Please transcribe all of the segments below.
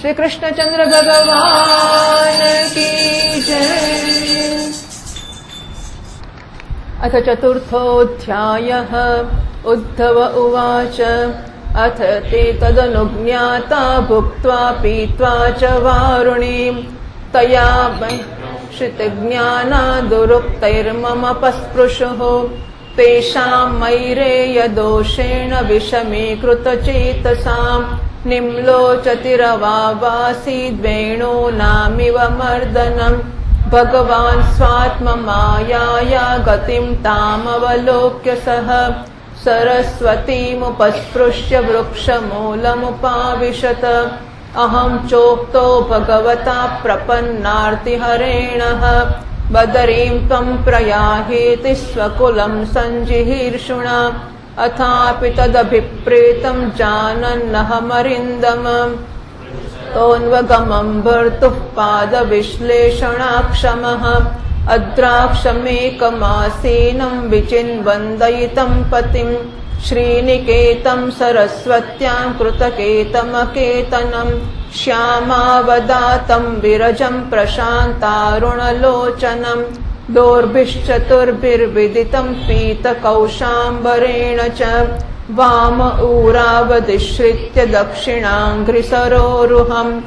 श्री कृष्णचंद्र भगवान की जय। अथ चतुर्थोऽध्यायः। उद्धव उवाच अथ ते तदनुज्ञाता भुक्त्वा पीत्वा च वारुणीं तया श्रितज्ञानादुरुक्तैर्ममपस्पृशुः तेषां मैरेयदोषेण विषमीकृतचेतसां निम्लोचतिरवावासीद्वेणूनामिव मर्दनम्। भगवान् स्वात्ममायाया गतिं तामवलोक्य सः सरस्वतीमुपस्पृश्य वृक्षमूलमुपाविशत। अहं चोक्तो भगवता प्रपन्नार्तिहरेणः बदरीं त्वं प्रयाहेति स्वकुलं सञ्जिहीर्षुणा। अथापि तदभिप्रेतं जानन्नहमरिन्दमम् तोऽन्वगमं भर्तुः पादविश्लेषणाक्षमः अद्राक्षमेकमासीनं विचिन्वन्दयितं पतिं श्रीनिकेतं सरस्वत्यां कृतकेतमकेतनं श्यामावदातं विरजं प्रशान्तारुणलोचनं दोर्भिश्चतुर्भिर्विदितं पीतकौशाम्बरेण च वाम ऊरावदिश्रित्य दक्षिणाङ्घ्रिसरोरुहम्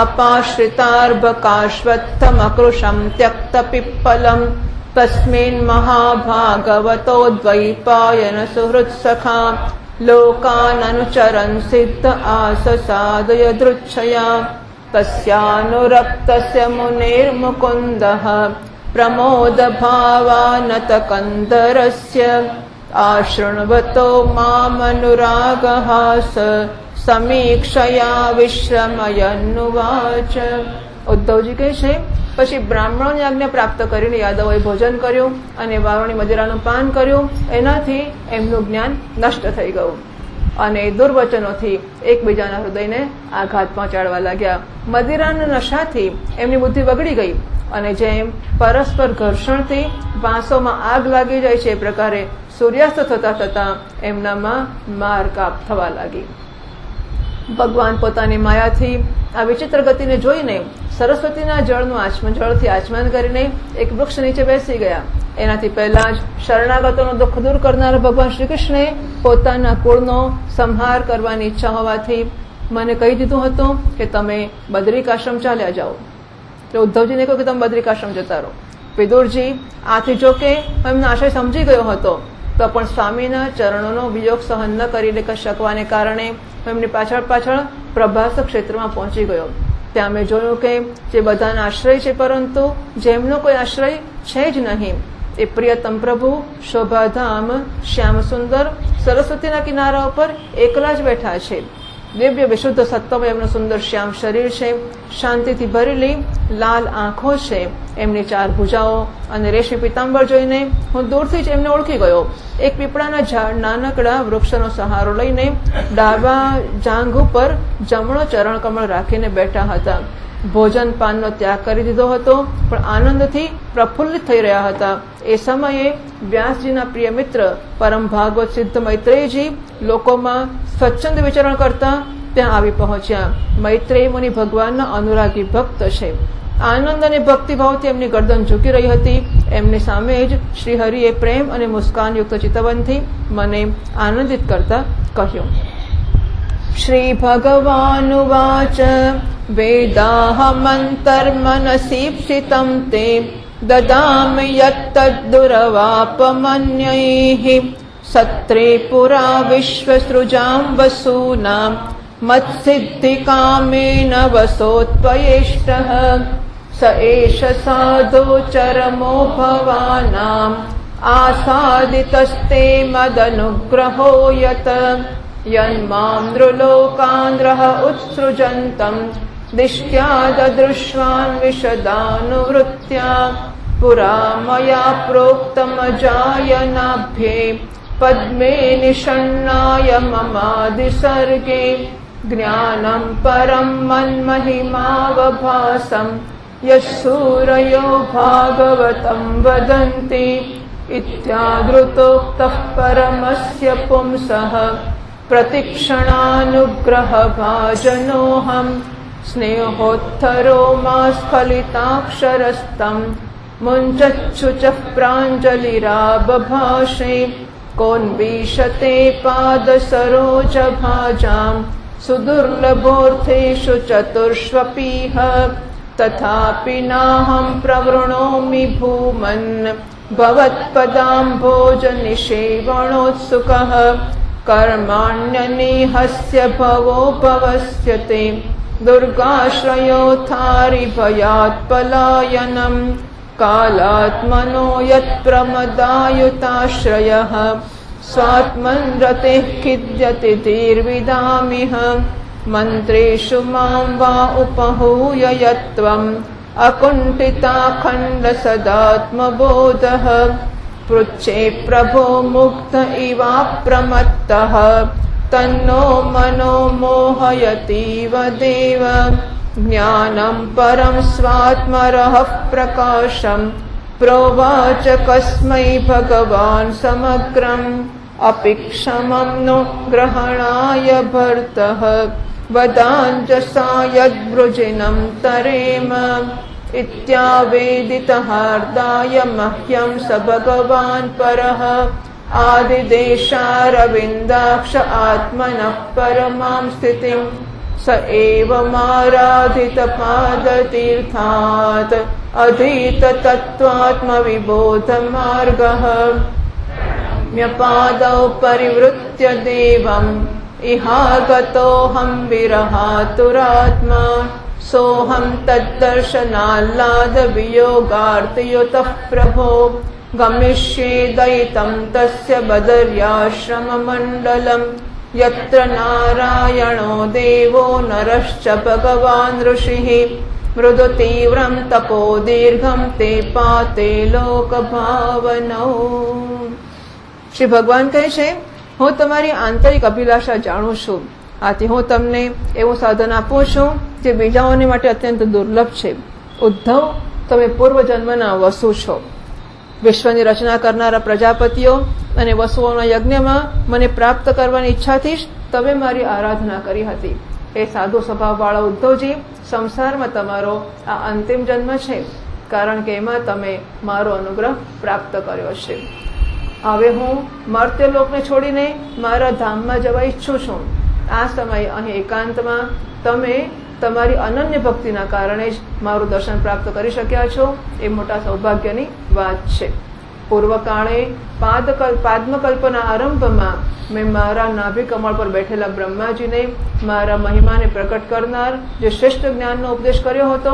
अपाश्रितार्भकाश्वत्थमकृशं त्यक्तपिप्पलम् तस्मिन् महाभागवतोद्वैपायन सुहृत्सखा लोकाननुचरन् सिद्ध आससादयदृच्छया। तस्यानुरक्तस्य मुनेर्मुकुन्दः प्रमोदभावानतकन्दरस्य आशृण्वतो मामनुरागः स समीक्षया विश्रमयन्नुवाच। ઉદ્ધવજી કહે છે, પછી બ્રાહ્મણોની આજ્ઞા પ્રાપ્ત કરીને યાદવોએ ભોજન કર્યું અને વારુણી મદિરાનું પાન કર્યું. એનાથી એમનું જ્ઞાન નષ્ટ થઈ ગયું અને દુર્વચનોથી એકબીજાના હૃદયને આઘાત પહોંચાડવા લાગ્યા. મદિરાના નશાથી એમની બુદ્ધિ બગડી ગઈ અને જેમ પરસ્પર ઘર્ષણથી વાંસોમાં આગ લાગી જાય છે એ પ્રકારે સૂર્યાસ્ત થતા થતા એમનામાં મારકાપ થવા લાગી. ભગવાન પોતાની માયાથી આ વિચિત્ર ગતિને જોઈને સરસ્વતીના જળથી આચમન કરીને એક વૃક્ષ નીચે બેસી ગયા. એનાથી પહેલા જ શરણાગતોનો દુઃખ દૂર કરનાર ભગવાન શ્રી કૃષ્ણે પોતાના કુળનો સંહાર કરવાની ઈચ્છા હોવાથી મને કહી દીધું હતું કે તમે બદ્રિકાશ્રમ ચાલ્યા જાઓ. તો ઉદ્ધવજીને કહ્યું કે તમે બદ્રિકાશ્રમ જતા રહો. વિદુરજી આથી જો કે એમનો આશય સમજી ગયો હતો તો પણ સ્વામીના ચરણોનો વિયોગ સહન ન કરી શકવાને કારણે એમની પાછળ પ્રભાસ ક્ષેત્રમાં પહોંચી ગયો. ત્યાં મેં જોયું કે જે બધાના આશ્રય છે પરંતુ જેમનો કોઈ આશ્રય છે જ નહીં એ પ્રિયતમ પ્રભુ શોભાધામ શ્યામ સુંદર સરસ્વતીના કિનારા ઉપર એકલા જ બેઠા છે. દિવ્ય વિશુદ્ધ સત્વમય એમનું સુંદર શ્યામ શરીર છે, શાંતિથી ભરેલી લાલ આંખો છે, એમની 4 ભુજાઓ અને રેશમી પીતાંબર જોઈને હું દૂરથી જ એમને ઓળખી ગયો. એક પીપળાના ઝાડ નાનકડા વૃક્ષનો સહારો લઈને ડાબા જાંઘ ઉપર જમણો ચરણ કમળ રાખીને બેઠા હતા. ભોજન પાનનો ત્યાગ કરી દીધો હતો પણ આનંદથી પ્રફુલ્લિત થઈ રહ્યા હતા. એ સમયે વ્યાસજીના પ્રિય મિત્ર પરમ ભાગવત સિદ્ધ મૈત્રેયજી લોકોમાં સ્વચ્છંદ વિચરણ કરતા ત્યાં આવી પહોંચ્યા. મૈત્રેય મુનિ ભગવાનના અનુરાગી ભક્ત છે. આનંદ અને ભક્તિભાવથી એમની ગરદન ઝૂકી રહી હતી. એમની સામે જ શ્રી હરિએ પ્રેમ અને મુસ્કાનયુક્ત ચિતવનથી મને આનંદિત કરતા કહ્યું. શ્રી ભગવાનુવાચ વેદાહમંતર્મનસીપ્સિतं તે દદામિ યત્તદ્દુરવાપમન્યૈઃ સત્રે પુરા વિશ્વસૃજાં વસૂનાં મત્સિદ્ધિકામેન વસોત્પયેષ્ટઃ સ એષ સાધો ચરમો ભવાનાં આસાદિતસ્તે મદનુગ્રહો યત યન્માં નૃલોકાન્દ્રઃ ઉત્સૃજન્तं દિષ્ટ્યા દદૃશ્વાન્વિશદાનુવૃત્ત્યા પુરા મયા પ્રોક્તમજાયનાભ્યે પદ્મે નિષન્નાય મમાદિસર્ગે જ્ઞાનં પરમ મન્મહિમાવભાસં યસ્સૂરયો ભાગવतं વદન્તિ ઇત્યાદૃતોક્તઃ પરમસ્ય પુંસઃ પ્રતિક્ષણાનુગ્રહભાજનોऽહં स्नेहोत्थरो मा स्खलिताक्षरस्तम् मुञ्चच्छुचः प्राञ्जलिराबभाषे कोन्वीशते पादसरोजभाजाम् सुदुर्लभोऽर्थेषु चतुर्ष्वपीह तथापि नाहं प्रवृणोमि भूमन् भवत्पदाम्भोजनिषेवणोत्सुकः कर्माण्यनेहस्य भवोपवस्यते दुर्गाश्रयोत्थारिभयात् पलायनम् कालात्मनो यत्प्रमदायुताश्रयः स्वात्मन् रतेः खिद्यते धीर्विदामिह मन्त्रेषु मां वा उपहूय यत्त्वम् अकुण्ठिताखण्डसदात्मबोधः पृच्छे प्रभो मुक्त इवाप्रमत्तः तन्नो मनो मोहयतीव देव ज्ञानं परं स्वात्मरहः प्रकाशम् प्रोवाच कस्मै भगवान् समग्रम् अपि क्षमं नो ग्रहणाय भर्तः वदाञ्जसा यद्वृजिनं तरेम इत्यावेदितहार्दाय मह्यं स भगवान् परः आदिदेशारविन्दाक्ष आत्मनः परमां स्थितिं स एवमाराधितपादतीर्थात् अधीततत्त्वात्मविबोधमार्गः म्यपादौ परिवृत्य देवम् इहागतोऽहं विरहातुरात्मा सोऽहं तद्दर्शनाल्लादवियोगार्तियुतः प्रभो गमिष्ये दयितं तस्य बदर्याश्रममण्डलम् यत्र नारायणो देवो नरश्च भगवान् ऋषिः मृदु तीव्रं तपो दीर्घं ते पाते લોકભાવનૌ। શ્રી ભગવાન કહે છે, હું તમારી આંતરિક અભિલાષા જાણું છું, આથી હું તમને એવું સાધન આપું છું જે બીજાઓને માટે અત્યંત દુર્લભ છે। ઉદ્ધવ, તમે પૂર્વજન્મના વસુ છો। વિશ્વની રચના કરનારા પ્રજાપતિઓ અને વસુઓના યજ્ઞમાં મને પ્રાપ્ત કરવાની ઈચ્છાથી જ તમે મારી આરાધના કરી હતી। એ સાધુ સ્વભાવવાળા ઉદ્ધવજી, સંસારમાં તમારો આ અંતિમ જન્મ છે, કારણ કે એમાં તમે મારો અનુગ્રહ પ્રાપ્ત કર્યો છે। હવે હું મર્ત્યલોકને છોડીને મારા ધામમાં જવા ઈચ્છું છું। આ સમયે અહીં એકાંતમાં તમે તમારી અનન્ય ભક્તિના કારણે જ મારું દર્શન પ્રાપ્ત કરી શક્યા છો, એ મોટા સૌભાગ્યની વાત છે। પૂર્વકાળે પાદ્મકલ્પના આરંભમાં મેં મારા નાભિ કમળ પર બેઠેલા બ્રહ્માજીને મારા મહિમાને પ્રકટ કરનાર જે શ્રેષ્ઠ જ્ઞાનનો ઉપદેશ કર્યો હતો,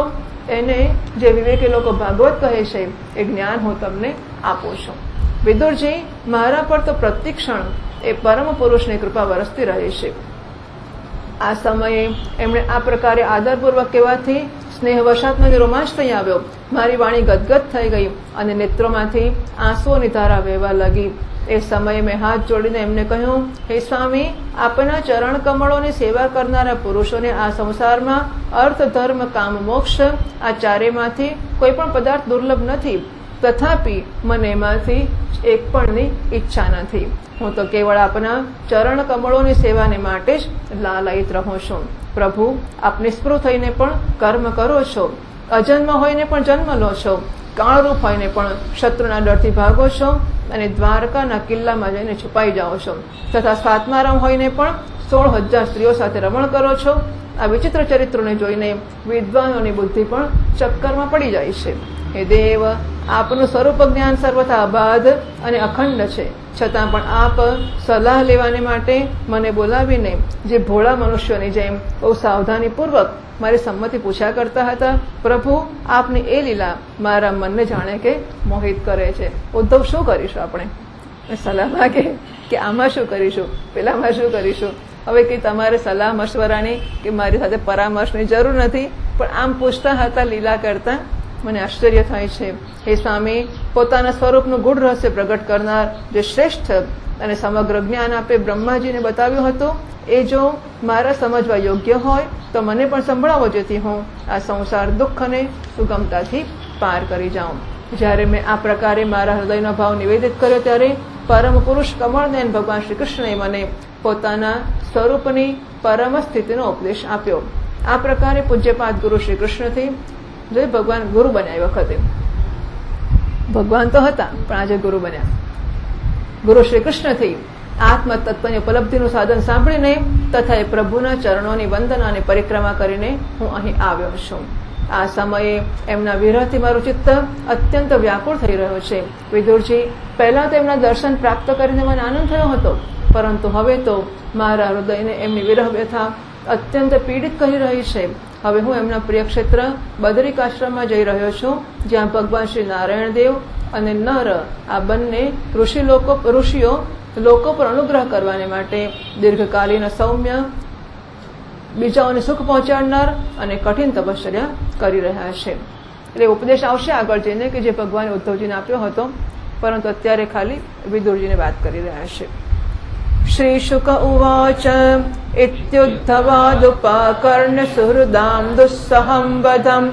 એને જે વિવેકી લોકો ભાગવત કહે છે, એ જ્ઞાન હું તમને આપું છું। વિદુરજી, મારા પર તો પ્રતિક્ષણ એ પરમ પુરુષની કૃપા વરસતી રહે છે। આ સમયે એમણે આ પ્રકારે આદરપૂર્વક કહેવાથી સ્નેહવશાત મને રોમાંચ થઈ આવ્યો। મારી વાણી ગદગદ થઈ ગઈ અને નેત્રોમાંથી આંસુઓની ધારા વહેવા લાગી। એ સમયે મેં હાથ જોડીને એમને કહ્યું, હે સ્વામી, આપના ચરણ કમળોની સેવા કરનારા પુરુષોને આ સંસારમાં અર્થ, ધર્મ, કામ, મોક્ષ આ ચારેયમાંથી કોઈ પણ પદાર્થ દુર્લભ નથી, તથાપિ મને એમાંથી એક પણની ઈચ્છા નથી। હું તો કેવળ આપના ચરણ કમળોની સેવાને માટે જ લાલાયિત રહું છું। પ્રભુ, આપ નિસ્પૃહ થઈને પણ કર્મ કરો છો, અજન્મ હોઈને પણ જન્મ લો છો, કાળરૂપ હોઈને પણ શત્રુના ડરથી ભાગો છો અને દ્વારકાના કિલ્લામાં જઈને છુપાઈ જાઓ છો, તથા સ્વાત્મારામ હોઈને પણ 16,000 સ્ત્રીઓ સાથે રમણ કરો છો। આ વિચિત્ર ચરિત્રોને જોઈને વિદ્વાનોની બુદ્ધિ પણ ચક્કરમાં પડી જાય છે। હે દેવ, આપનું સ્વરૂપ જ્ઞાન સર્વથા અબાધ અને અખંડ છે, છતાં પણ આપ સલાહ લેવાને માટે મને બોલાવીને જે ભોળા મનુષ્યોની જેમ બહુ સાવધાનીપૂર્વક મારી સંમતિ પૂછ્યા કરતા હતા, પ્રભુ, આપની એ લીલા મારા મનને જાણે કે મોહિત કરે છે। ઉદ્ધવ, શું કરીશું આપણે? સલાહ માગે કે આમાં શું કરીશું, પેલામાં શું કરીશું? હવે કે તમારે સલાહ મશવરાની કે મારી સાથે પરામર્શની જરૂર નથી, પણ આમ પૂછતા હતા લીલા કરતા મને આશ્ચર્ય થાય છે। હે સ્વામી, પોતાના સ્વરૂપનું ગૂઢ રહસ્ય પ્રગટ કરનાર જે શ્રેષ્ઠ અને સમગ્ર જ્ઞાન આપે બ્રહ્માજીને બતાવ્યું હતું, એ જો મારા સમજવા યોગ્ય હોય તો મને પણ સંભળાવો, જેથી હું આ સંસાર દુઃખ અને સુગમતાથી પાર કરી જાઉં। જ્યારે મેં આ પ્રકારે મારા હૃદયનો ભાવ નિવેદિત કર્યો, ત્યારે પરમ પુરુષ કમળનયન ભગવાન શ્રી કૃષ્ણએ મને પોતાના સ્વરૂપની પરમ સ્થિતિનો ઉપદેશ આપ્યો। આ પ્રકારે પૂજ્યપાદ ગુરુ શ્રી કૃષ્ણથી જો ભગવાન ગુરુ બન્યા એ વખતે ભગવાન તો હતા પણ આજે ગુરુ બન્યા. ગુરુ શ્રી કૃષ્ણથી આત્મ તત્વની ઉપલબ્ધિનું સાધન સાંભળીને તથા એ પ્રભુના ચરણોની વંદના અને પરિક્રમા કરીને હું અહીં આવ્યો છું. આ સમયે એમના વિરહથી મારું ચિત્ત અત્યંત વ્યાકુળ થઈ રહ્યો છે. વિદુરજી, પહેલા તો એમના દર્શન પ્રાપ્ત કરીને મને આનંદ થયો હતો, પરંતુ હવે તો મારા હૃદયને એમની વિરહ વ્યથા અત્યંત પીડિત કરી રહી છે. હવે હું એમના પ્રિય ક્ષેત્ર બદરિકાશ્રમમાં જઈ રહ્યો છું, જ્યાં ભગવાન શ્રી નારાયણ દેવ અને નર આ બંને ઋષિઓ લોકો પર અનુગ્રહ કરવાને માટે દીર્ઘકાલીન સૌમ્ય, બીજાઓને સુખ પહોંચાડનાર અને કઠિન તપશ્ચર્યા કરી રહ્યા છે. એટલે ઉપદેશ આવશે આગળ જઈને કે જે ભગવાને ઉદ્ધવજીને આપ્યો હતો, પરંતુ અત્યારે ખાલી વિદુરજીને વાત કરી રહ્યા છે. શ્રી શુક ઉવાચ ઇત્યુદ્ધવાદુપકર્ણ સુહૃદામ દુસ્સહમ વદમ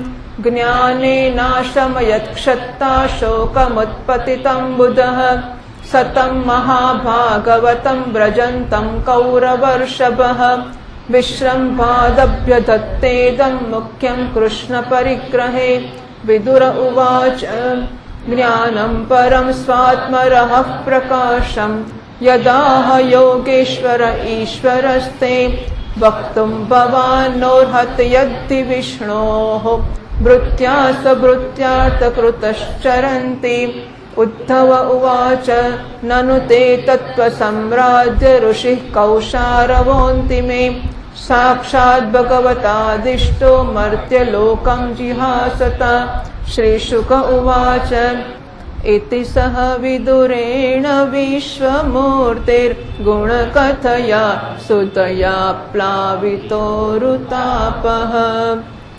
જ્ઞાનેનાશમયત ક્ષત્તા શોકમુત્પતિતમ બુધઃ સતમ મહાભાગવતમ વ્રજંતમ કૌરવર્ષભઃ વિશ્રંભાદભ્યધત્તેદં મુખ્યં કૃષ્ણ પરિગ્રહે. વિદુર ઉવાચ જ્ઞાનમ પરમ સ્વાત્મરઃ પ્રકાશમ યદાહ યોગેશ્વર ઈશ્વરસ્તે વક્તુમ ભવાનોર્હત યદ્ધિ વિષ્ણોઃ ભૃત્યા સભૃત્યાર્થકૃતશ્ચરન્તિ. ઉદ્ધવ ઉવાચ નनु તે તત્ત્વસમ્રાજ્ય ઋષિઃ કૌશારવોऽન્તિ મે સાક્ષાत् ભગવતાદિષ્ટો મર્ત્યલોકં જિહાસતા. શ્રી શુક ઉવાચ इति सह विदुरेण विश्वमूर्तिर्गुणकथया सुतया प्लावितोरुतापः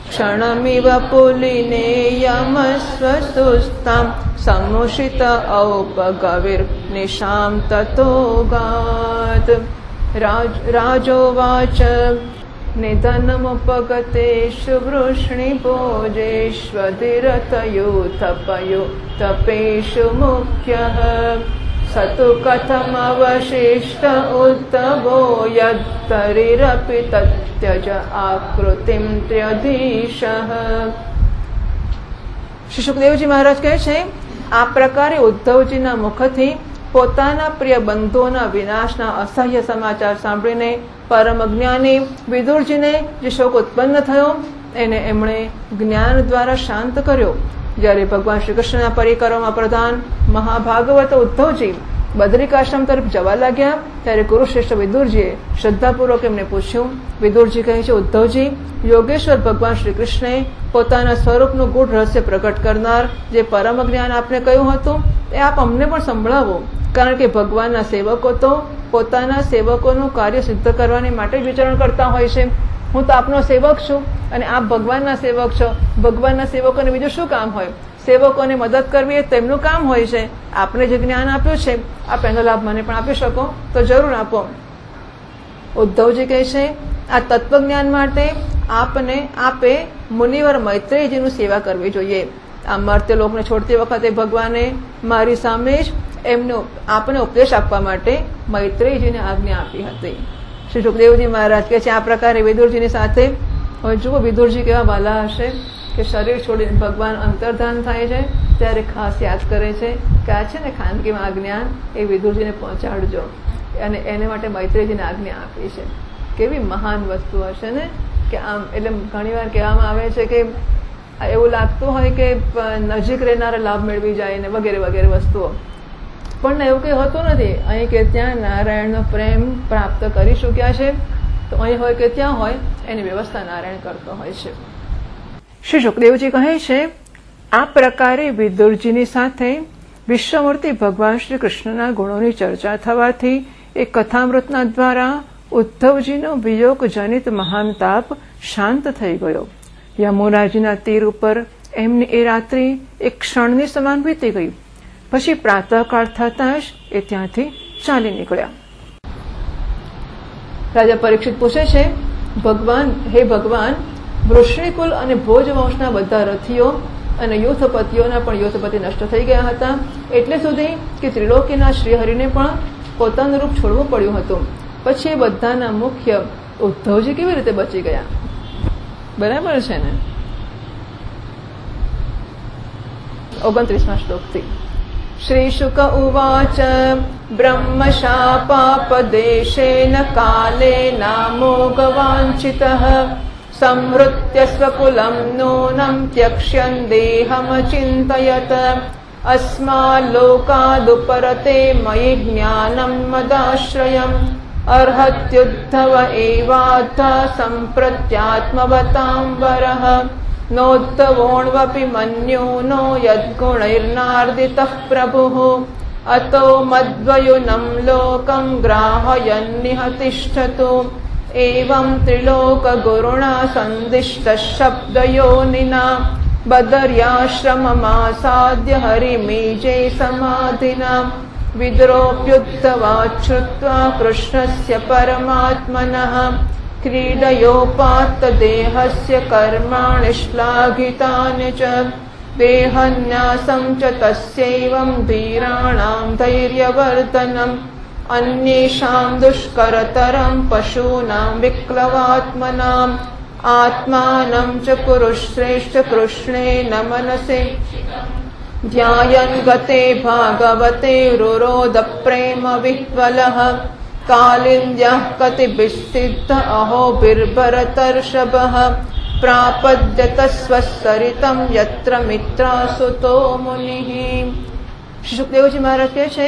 क्षणमिव पुलिनेयमस्वसुस्तां समुषित औपगविर्निशां ततोगात्. राजोवाच निधनमुपगतेषु वृष्णिभोजेष्वधिरथयूथपयो तपेषु मुख्यः स तु कथमवशिष्ट उद्धवो यत्तरिरपि तत्यज आकृतिं त्र्यधीशः. શ્રી સુખદેવજી મહારાજ કહે છે, આ પ્રકારે ઉદ્ધવજીના મુખથી પોતાના પ્રિય બંધુઓના વિનાશના અસહ્ય સમાચાર સાંભળીને પરમ જ્ઞાની વિદુરજીને જે શોક ઉત્પન્ન થયો એને એમણે જ્ઞાન દ્વારા શાંત કર્યો. જ્યારે ભગવાન શ્રી કૃષ્ણના પરિકરોમાં પ્રધાન મહાભાગવત ઉદ્ધવજી બદરિકાશ્રમ તરફ જવા લાગ્યા, ત્યારે કુરુશ્રેષ્ઠ વિદુરજીએ શ્રદ્ધાપૂર્વક એમને પૂછ્યું. વિદુરજી કહે છે, ઉદ્ધવજી, યોગેશ્વર ભગવાન શ્રી કૃષ્ણે પોતાના સ્વરૂપનું ગૂઢ રહસ્ય પ્રગટ કરનાર જે પરમ જ્ઞાન આપને કહ્યું હતું એ આપ અમને પણ સંભળાવો, કારણ કે ભગવાનના સેવકો તો પોતાના સેવકોનું કાર્ય સિદ્ધ કરવાની માટે જ વિચરણ કરતા હોય છે. હું તો આપનો સેવક છું અને આપ ભગવાનના સેવક છો. ભગવાનના સેવકોને બીજું શું કામ હોય? સેવકોને મદદ કરવી એ તેમનું કામ હોય છે. આપને જે જ્ઞાન આપ્યું છે આપ એનો લાભ મને પણ આપી શકો તો જરૂર આપો. ઉદ્ધવજી કહે છે, આ તત્વજ્ઞાન માટે આપે મુનિવર મૈત્રેયજીનું સેવા કરવી જોઈએ. આ મર્ત્ય લોકને છોડતી વખતે ભગવાને મારી સામે જ આપને ઉપદેશ આપવા માટે મૈત્રેયજીને આજ્ઞા આપી હતી. શ્રી સુખદેવજી મહારાજ કહે છે, આ પ્રકારે વિદુરજીની સાથે હવે જુઓ વિદુરજી કેવા વાલા હશે કે શરીર છોડીને ભગવાન અંતર્ધાન થાય છે ત્યારે ખાસ યાદ કરે છે કે આ છે ને ખાનગીમાં આ જ્ઞાન એ વિદુરજીને પહોંચાડજો, અને એને માટે મૈત્રેયજીને આજ્ઞા આપી છે. કેવી મહાન વસ્તુ હશે ને કે આમ. એટલે ઘણી વાર કહેવામાં આવે છે કે એવું લાગતું હોય કે નજીક રહેનારા લાભ મેળવી જાય ને વગેરે વગેરે વસ્તુઓ, પણ એવું કંઈ હોતું નથી. અહીં કે ત્યાં નારાયણનો પ્રેમ પ્રાપ્ત કરી ચૂક્યા છે તો અહીં હોય કે ત્યાં હોય એની વ્યવસ્થા નારાયણ કરતો હોય છે. શ્રી સુખદેવજી કહે છે, આ પ્રકારે વિદુરજીની સાથે વિશ્વમૂર્તિ ભગવાન શ્રી કૃષ્ણના ગુણોની ચર્ચા થવાથી એ કથામૃતના દ્વારા ઉદ્ધવજીનો વિયોગ જનિત મહાન તાપ શાંત થઈ ગયો. યમુનાજીના તીર ઉપર એમની એ રાત્રિ એક ક્ષણની સમાન વીતી ગઈ. પછી પ્રાતઃકાળ થતાં જ એ ત્યાંથી ચાલી નીકળ્યા. રાજા પરીક્ષિત પૂછે છે, હે ભગવાન, વૃષ્ણિકુલ અને ભોજ વંશના બધા રથીઓ અને યુથપતિઓના પણ યુથપતિ નષ્ટ થઈ ગયા હતા, એટલે સુધી કે ત્રિલોકીના શ્રીહરિને પણ પોતાનું રૂપ છોડવું પડ્યું હતું. પછી એ બધાના મુખ્ય ઉદ્ધવજી કેવી રીતે બચી ગયા? બરાબર છે ને? 29મા શ્લોકથી श्रीशुक उवाच ब्रह्मशापापदेशेन कालेनामोघवाञ्छितः संहृत्य स्वकुलं नूनं त्यक्ष्यन् देहमचिन्तयत् अस्माल्लोकादुपरते मयि ज्ञानं मदाश्रयम् अर्हत्युद्धव एवाथ सम्प्रत्यात्मवतां वरः नोद्धवोऽण्वपि मन्यूनो यद्गुणैर्नार्दितः प्रभुः अतो मद्वयुनं लोकं ग्राहयन्निह तिष्ठतु एवं त्रिलोकगुरुणा सन्दिष्टः शब्दयोनिना बदर्याश्रममासाद्य हरिमीजे समाधिना विद्रोऽप्युद्धवाच्छ्रुत्वा कृष्णस्य परमात्मनः क्रीडयोपात्तदेहस्य कर्माणि श्लाघितानि च देहन्यासं च तस्यैवं धीराणां धैर्यवर्धनम् अन्येषां दुष्करतरं पशूनां विक्लवात्मनाम् आत्मानं च कुरु श्रेष्ठ कृष्णेन मनसि ध्यायन् गते भागवते रुरोध प्रेम विह्वलः कालिन्द्यः कतिभिस्सिद्ध अहोभिर्भरतर्षभः प्रापद्यत स्वसरितं यत्र मित्रासुतो मुनिः। શ્રી સુખદેવજી મહારાજ કહે છે,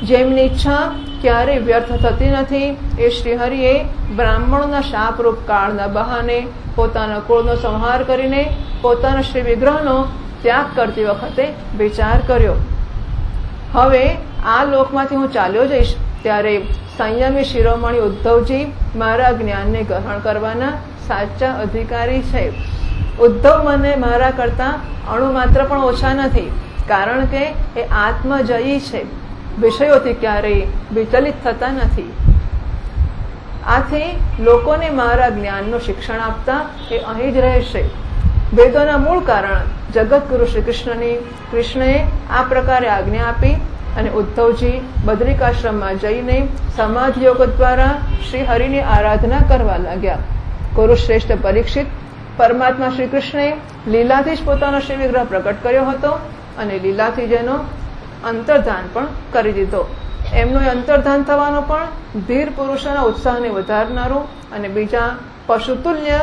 જેમની ઈચ્છા ક્યારેય વ્યર્થ થતી નથી એ શ્રીહરિએ બ્રાહ્મણોના શાપરૂપ કાળના બહાને પોતાના કુળનો સંહાર કરીને પોતાના શ્રી વિગ્રહનો ત્યાગ કરતી વખતે વિચાર કર્યો. હવે આ લોકમાંથી હું ચાલ્યો જઈશ ત્યારે સંયમી શિરોમણી ઉદ્ધવજી મારા જ્ઞાનને ગ્રહણ કરવાના સાચા અધિકારી છે. ઉદ્ધવ મને મારા કરતા અણુ માત્ર પણ ઓછા નથી, કારણ કે એ આત્મજયી છે, વિષયોથી ક્યારેય વિચલિત થતા નથી. આથી લોકોને મારા જ્ઞાનનું શિક્ષણ આપતા એ અહીં જ રહેશે. વેદોના મૂળ કારણ જગતગુરુ શ્રી કૃષ્ણએ આ પ્રકારે આજ્ઞા આપી અને ઉદ્ધવજી બદ્રિકાશ્રમમાં જઈને સમાધિ યોગ દ્વારા શ્રી હરિની આરાધના કરવા લાગ્યા. કુરુશ્રેષ્ઠ પરીક્ષિત પરમાત્મા શ્રી કૃષ્ણે લીલાથી જ પોતાનો શ્રી વિગ્રહ પ્રગટ કર્યો હતો અને લીલાથી જ એનો અંતર્ધાન પણ કરી દીધો. એમનું અંતર્ધાન થવાનો પણ ધીર પુરુષોના ઉત્સાહને વધારનારું અને બીજા પશુતુલ્ય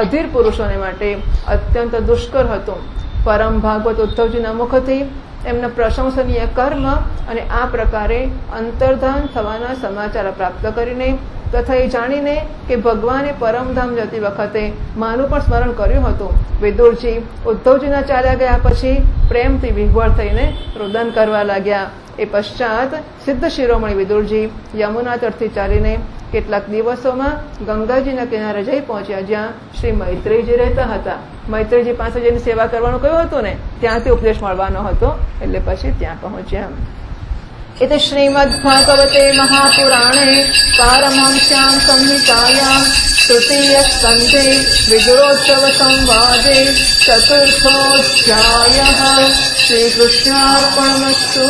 અધીર પુરુષોને માટે અત્યંત દુષ્કર હતું. પરમ ભાગવત ઉદ્ધવજીના મુખથી એમના પ્રશંસનીય કર્મ અને આ પ્રકારે અંતર્ધાન થવાના સમાચાર પ્રાપ્ત કરીને તથા એ જાણીને કે ભગવાને પરમધામ જતી વખતે માનું પણ સ્મરણ કર્યું હતું, વિદુરજી ઉદ્ધવજીના ચાલ્યા ગયા પછી પ્રેમથી વિહ્વળ થઈને રુદન કરવા લાગ્યા. એ પશ્ચાત સિદ્ધ શિરોમણી વિદુરજી યમુના તટથી ચાલીને કેટલાક દિવસોમાં ગંગાજીના કિનારે જઈ પહોંચ્યા, જ્યાં શ્રી મૈત્રેયજી રહેતા હતા. મૈત્રેયજી પાસે જઈને સેવા કરવાનું કહ્યું હતું ને, ત્યાંથી ઉપદેશ મળવાનો હતો, એટલે પછી ત્યાં પહોંચ્યા. इति श्रीमद्भागवते महापुराणे पारमहंस्यां संहितायां तृतीयस्कन्धे विदुरोत्सव संवादे चतुर्थोऽध्यायः। श्रीकृष्णार्पणमस्तु।